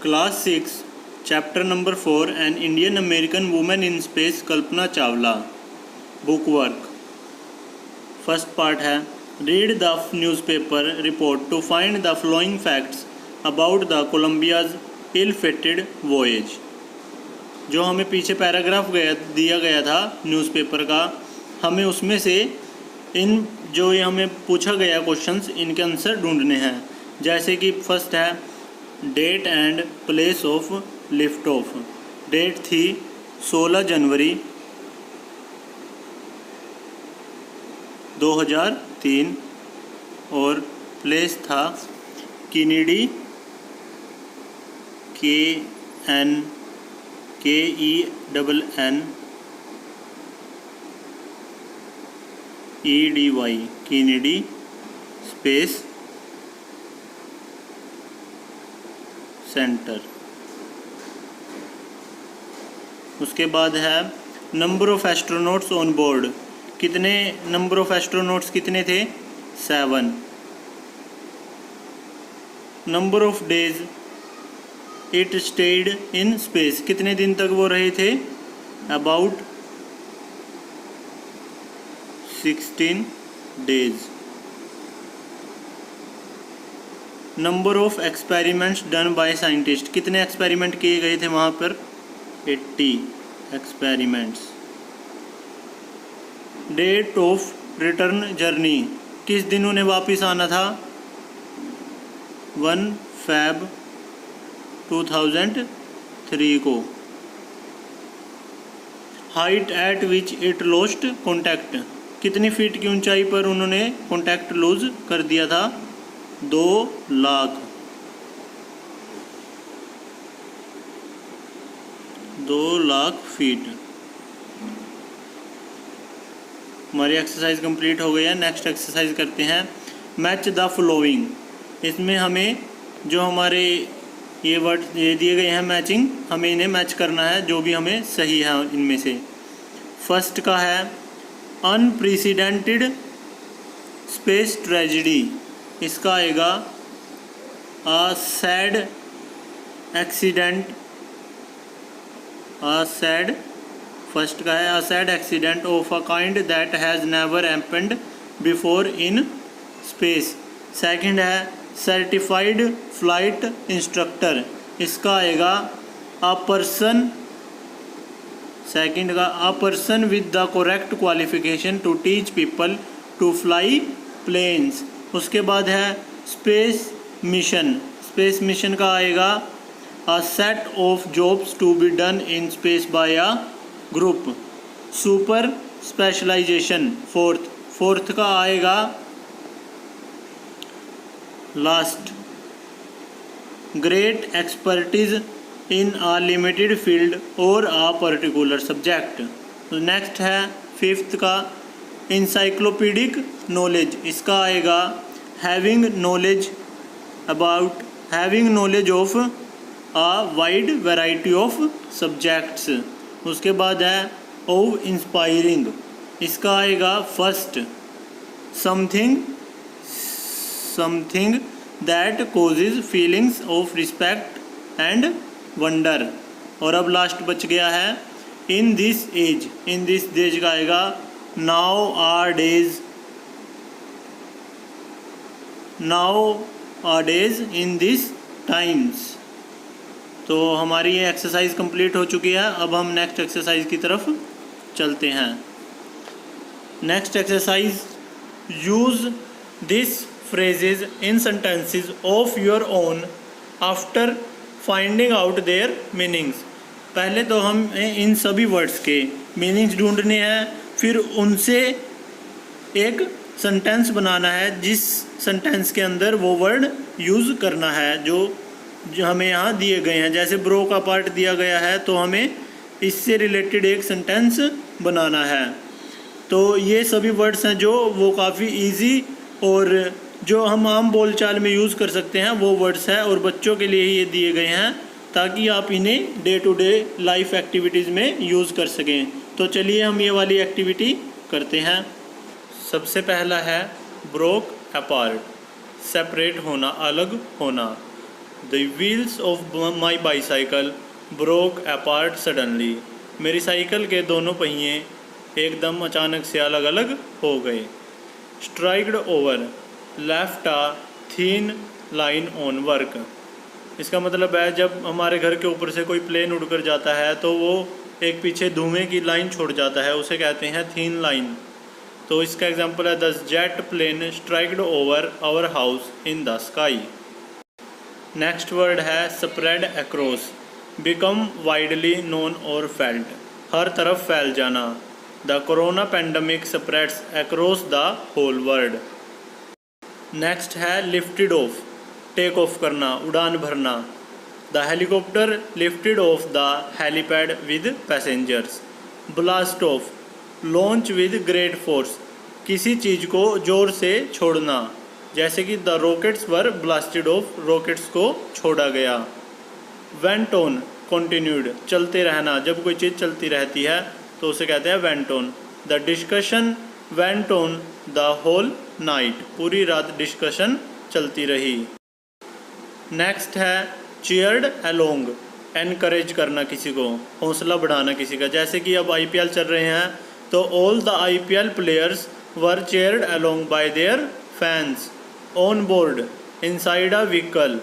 Class 6 chapter number 4 an Indian American women in space Kalpana Chawla book work. First part है read the newspaper report to find the following facts about the Columbia's ill fated voyage. जो हमें पीछे paragraph दिया गया था newspaper का, हमें उसमें से इन जो ये हमें पूछा गया क्वेश्चंस, इनके आंसर ढूंढने हैं। जैसे कि फर्स्ट है date and place of lift off. Date थी 16 जनवरी 2003 और प्लेस था Kennedy KENNEDY Kennedy space centre. उसके बाद है number of astronauts on board. कितने नंबर ऑफ एस्ट्रोनॉट्स कितने थे? 7। Number of days it stayed in space. कितने दिन तक वो रहे थे? About 16 days. Number of experiments done by scientist. कितने एक्सपेरिमेंट किए गए थे वहाँ पर? 80 experiments. Date of return journey. किस दिन उन्हें वापस आना था? 1 Feb 2003 को। Height eight which it lost contact. कितनी फीट की ऊंचाई पर उन्होंने कॉन्टैक्ट लूज कर दिया था? 2 लाख। 2 लाख फीट। हमारी एक्सरसाइज कंप्लीट हो गई है। नेक्स्ट एक्सरसाइज करते हैं मैच द फॉलोइंग। इसमें हमें जो हमारे ये वर्ड ये दिए गए हैं मैचिंग, हमें इन्हें मैच करना है जो भी हमें सही है इनमें से। फर्स्ट का है अनप्रेसिडेंटेड स्पेस ट्रेजेडी। इसका आएगा अ सैड एक्सीडेंट। फर्स्ट का है a sad accident of a kind that has never happened before in space. Second है सर्टिफाइड फ्लाइट इंस्ट्रक्टर। इसका आएगा अ पर्सन। सेकंड का a person with the correct qualification to teach people to fly planes. उसके बाद है space mission. Space mission का आएगा a set of jobs to be done in space by a group. Super specialisation fourth का आएगा last great expertise in a limited field और a particular subject. Next है fifth का इंसाइक्लोपीडिक knowledge. इसका आएगा having knowledge of a wide variety of subjects. उसके बाद है ऑफ इंस्पायरिंग। इसका आएगा first something that causes feelings of respect and wonder. और अब लास्ट बच गया है इन दिस एज का आएगा nowadays in this times. तो हमारी ये एक्सरसाइज कंप्लीट हो चुकी है। अब हम नेक्स्ट एक्सरसाइज की तरफ चलते हैं। Next exercise use this phrases in sentences of your own after finding out their meanings। पहले तो हम इन सभी वर्ड्स के मीनिंग्स ढूंढने हैं, फिर उनसे एक सेंटेंस बनाना है जिस सेंटेंस के अंदर वो वर्ड यूज़ करना है जो हमें यहाँ दिए गए हैं। जैसे ब्रो का पार्ट दिया गया है तो हमें इससे रिलेटेड एक सेंटेंस बनाना है। तो ये सभी वर्ड्स हैं जो वो काफ़ी इजी और जो हम आम बोलचाल में यूज़ कर सकते हैं वो वर्ड्स हैं, और बच्चों के लिए ये दिए गए हैं ताकि आप इन्हें day to day life activities में यूज़ कर सकें। तो चलिए हम ये वाली एक्टिविटी करते हैं। सबसे पहला है ब्रोक अपार्ट, सेपरेट होना, अलग होना। The wheels of my bicycle broke apart suddenly. मेरी साइकिल के दोनों पहिए एकदम अचानक से अलग अलग हो गए। स्ट्राइक्ड over left a thin line on work. इसका मतलब है जब हमारे घर के ऊपर से कोई प्लेन उड़कर जाता है तो वो एक पीछे धुएं की लाइन छोड़ जाता है, उसे कहते हैं थीन लाइन। तो इसका एग्जांपल है the jet plane striked over our house in the sky. Next word है spread across, become widely known और फेल्ट, हर तरफ फैल जाना। The corona pandemic spreads across the whole world. Next है लिफ्टेड ऑफ, टेक ऑफ करना, उड़ान भरना। The helicopter lifted off the helipad with passengers. Blast off, launch with great force, किसी चीज़ को ज़ोर से छोड़ना, जैसे कि the rockets were blasted of, rockets को छोड़ा गया। वेंट ऑन, कंटिन्यूड, चलते रहना, जब कोई चीज़ चलती रहती है तो उसे कहते हैं went on. The discussion went on the whole night, पूरी रात डिस्कशन चलती रही। नेक्स्ट है चीयर्ड अलोंग, एनकरेज करना किसी को, हौसला बढ़ाना किसी का। जैसे कि अब IPL चल रहे हैं तो all the IPL players were cheered along bye there fans. On board, inside a vehicle,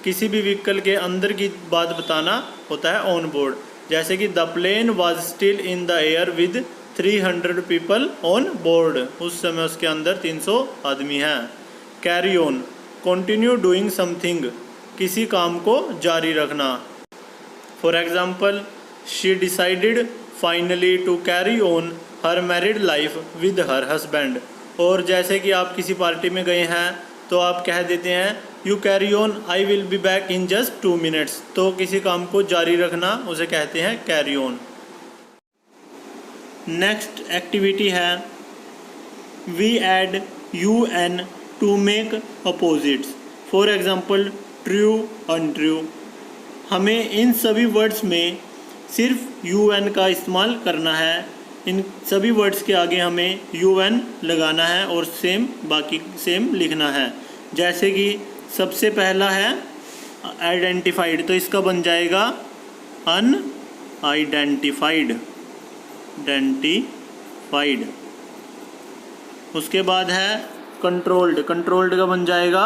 किसी भी व्हीकल के अंदर की बात बताना होता है ऑन बोर्ड। जैसे कि the plane was still in the air with 300 people on board, उस समय उसके अंदर 300 आदमी हैं। Carry on, continue doing something, किसी काम को जारी रखना। For example she decided finally to carry on her married life with her husband. और जैसे कि आप किसी पार्टी में गए हैं तो आप कह देते हैं you carry on, I will be back in just 2 minutes. तो किसी काम को जारी रखना उसे कहते हैं कैरी ऑन। नेक्स्ट एक्टिविटी है we add UN to make opposites. For example true, untrue. हमें इन सभी वर्ड्स में सिर्फ UN का इस्तेमाल करना है। इन सभी वर्ड्स के आगे हमें UN लगाना है और सेम बाकी सेम लिखना है। जैसे कि सबसे पहला है आइडेंटिफाइड, तो इसका बन जाएगा अनआइडेंटिफाइड, आइडेंटिफाइड। उसके बाद है कंट्रोल्ड, कंट्रोल्ड का बन जाएगा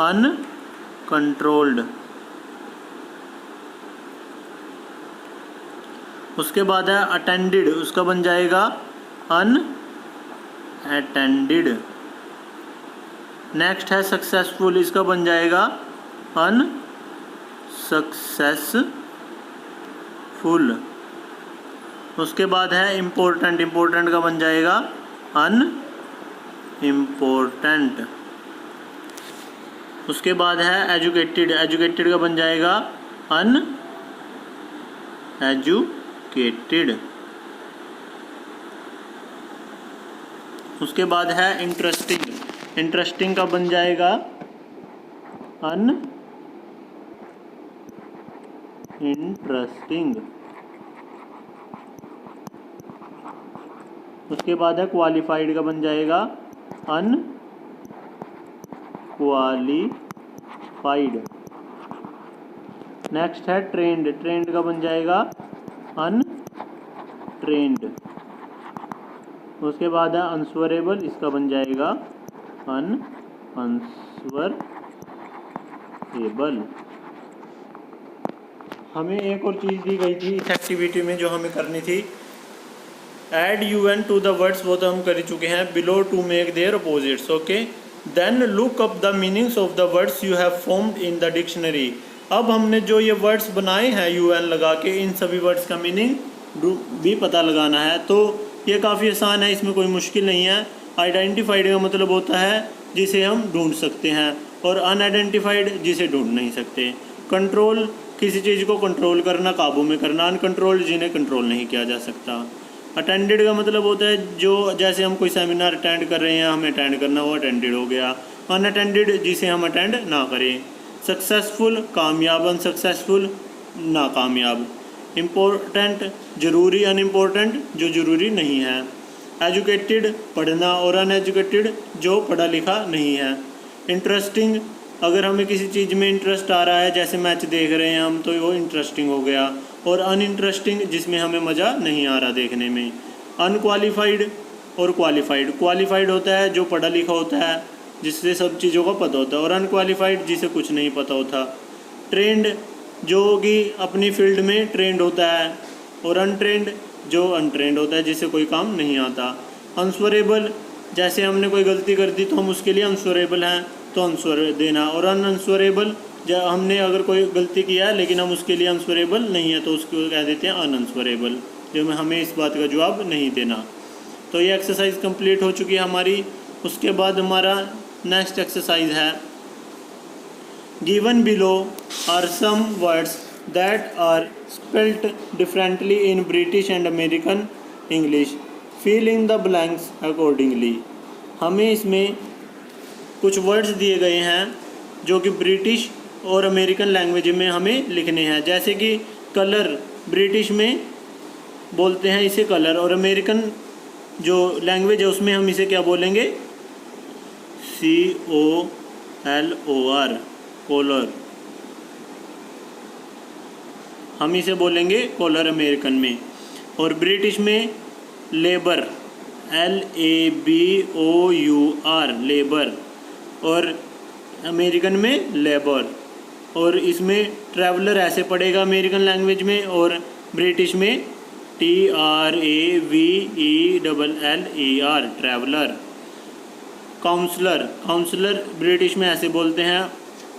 अनकंट्रोल्ड। उसके बाद है अटेंडेड, उसका बन जाएगा अनअटेंडेड। नेक्स्ट है सक्सेसफुल, इसका बन जाएगा अनसक्सेसफुल। उसके बाद है इम्पोर्टेंट, इम्पोर्टेंट का बन जाएगा अनइम्पोर्टेंट। उसके बाद है एजुकेटेड, एजुकेटेड का बन जाएगा अनएजुकेटेड। उसके बाद है इंटरेस्टिंग, इंटरेस्टिंग का बन जाएगा अनइंटरेस्टिंग। उसके बाद है क्वालिफाइड का बन जाएगा अनक्वालिफाइड। नेक्स्ट है ट्रेंड, ट्रेंड का बन जाएगा अनट्रेंड। उसके बाद है अनस्वरेबल, इसका बन जाएगा अनस्वरेबल। हमें एक और चीज़ दी गई थी इस एक्टिविटी में जो हमें करनी थी, add UN to the words, वो तो हम कर चुके हैं, below to make their opposites. Okay, then look up the meanings of the words you have formed in the dictionary. अब हमने जो ये वर्ड्स बनाए हैं UN लगा के, इन सभी वर्ड्स का मीनिंग भी पता लगाना है। तो ये काफ़ी आसान है, इसमें कोई मुश्किल नहीं है। आइडेंटिफाइड का मतलब होता है जिसे हम ढूंढ सकते हैं, और अनआइडेंटिफाइड जिसे ढूंढ नहीं सकते। कंट्रोल, किसी चीज़ को कंट्रोल करना, काबू में करना। अनकंट्रोल्ड, जिन्हें कंट्रोल नहीं किया जा सकता। अटेंडेड का मतलब होता है जो, जैसे हम कोई सेमिनार अटेंड कर रहे हैं, हमें अटेंड करना, वो अटेंडेड हो गया। अनअटेंडेड, जिसे हम अटेंड ना करें। सक्सेसफुल, कामयाब। अनसक्सेसफुल, नाकामयाब। इम्पोर्टेंट, ज़रूरी। अनइम्पोर्टेंट, जो ज़रूरी नहीं है। एजुकेटेड, पढ़ना, और अनएजुकेटेड, जो पढ़ा लिखा नहीं है। इंटरेस्टिंग, अगर हमें किसी चीज़ में इंटरेस्ट आ रहा है, जैसे मैच देख रहे हैं हम, तो वो इंटरेस्टिंग हो गया। और अनइंटरेस्टिंग, जिसमें हमें मज़ा नहीं आ रहा देखने में। अनक्वालिफाइड और क्वालिफाइड। क्वालिफाइड होता है जो पढ़ा लिखा होता है, जिससे सब चीज़ों का पता होता है, और अनक्वालिफाइड जिसे कुछ नहीं पता होता। ट्रेंड जो कि अपनी फील्ड में ट्रेंड होता है, और अनट्रेंड जो अनट्रेंड होता है, जिसे कोई काम नहीं आता। आंसवरेबल, जैसे हमने कोई गलती कर दी तो हम उसके लिए आंसवरेबल हैं, तो आंसर देना। और अनआंसवरेबल, जब हमने अगर कोई गलती किया है लेकिन हम उसके लिए आंसवरेबल नहीं है, तो उसको कह देते हैं अनआंसवरेबल, जो हमें इस बात का जवाब नहीं देना। तो ये एक्सरसाइज कंप्लीट हो चुकी है हमारी। उसके बाद हमारा नेक्स्ट एक्सरसाइज है, given below are some words that are spelt differently in British and American English, fill in the blanks accordingly. हमें इसमें कुछ वर्ड्स दिए गए हैं जो कि ब्रिटिश और अमेरिकन लैंग्वेज में हमें लिखने हैं। जैसे कि कलर, ब्रिटिश में बोलते हैं इसे कलर, और अमेरिकन जो लैंग्वेज है उसमें हम इसे क्या बोलेंगे, COLOR, कॉलर। हम इसे बोलेंगे कॉलर अमेरिकन में। और ब्रिटिश में लेबर, LABOUR, लेबर, और अमेरिकन में लेबर। और इसमें ट्रैवलर ऐसे पड़ेगा अमेरिकन लैंग्वेज में, और ब्रिटिश में TRAVELLER, traveller. Counsellor, counsellor British में ऐसे बोलते हैं,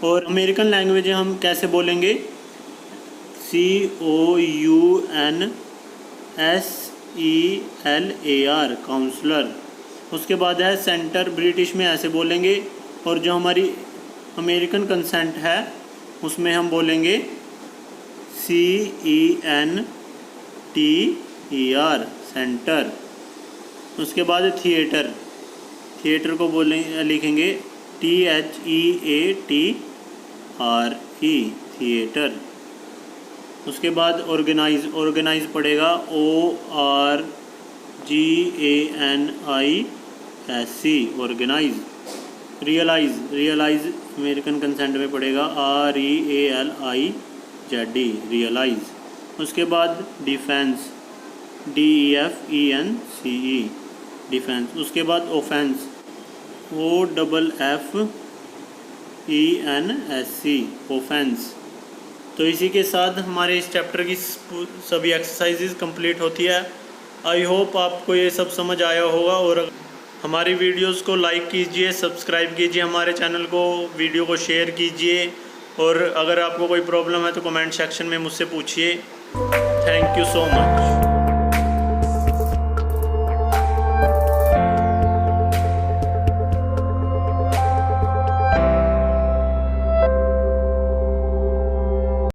और अमेरिकन लैंग्वेज हम कैसे बोलेंगे, COUNSELLAR, काउंसलर। उसके बाद है सेंटर, ब्रिटिश में ऐसे बोलेंगे, और जो हमारी अमेरिकन कंसेंट है उसमें हम बोलेंगे CENTER, सेंटर। उसके बाद थिएटर, थिएटर को लिखेंगे THEATRE, थिएटर। उसके बाद ऑर्गेनाइज, ऑर्गेनाइज पड़ेगा ORGANISE, organise. Realise, realise American consent में पड़ेगा REALIZE, रियलाइज। उसके बाद डिफेंस, DEFENCE, डिफेंस। उसके बाद ऑफेंस, OFFENSE, ऑफेंस। तो इसी के साथ हमारे इस चैप्टर की सभी एक्सरसाइजेज कंप्लीट होती है। आई होप आपको ये सब समझ आया होगा। और हमारी वीडियोस को लाइक कीजिए, सब्सक्राइब कीजिए हमारे चैनल को, वीडियो को शेयर कीजिए, और अगर आपको कोई प्रॉब्लम है तो कमेंट सेक्शन में मुझसे पूछिए। Thank you so much.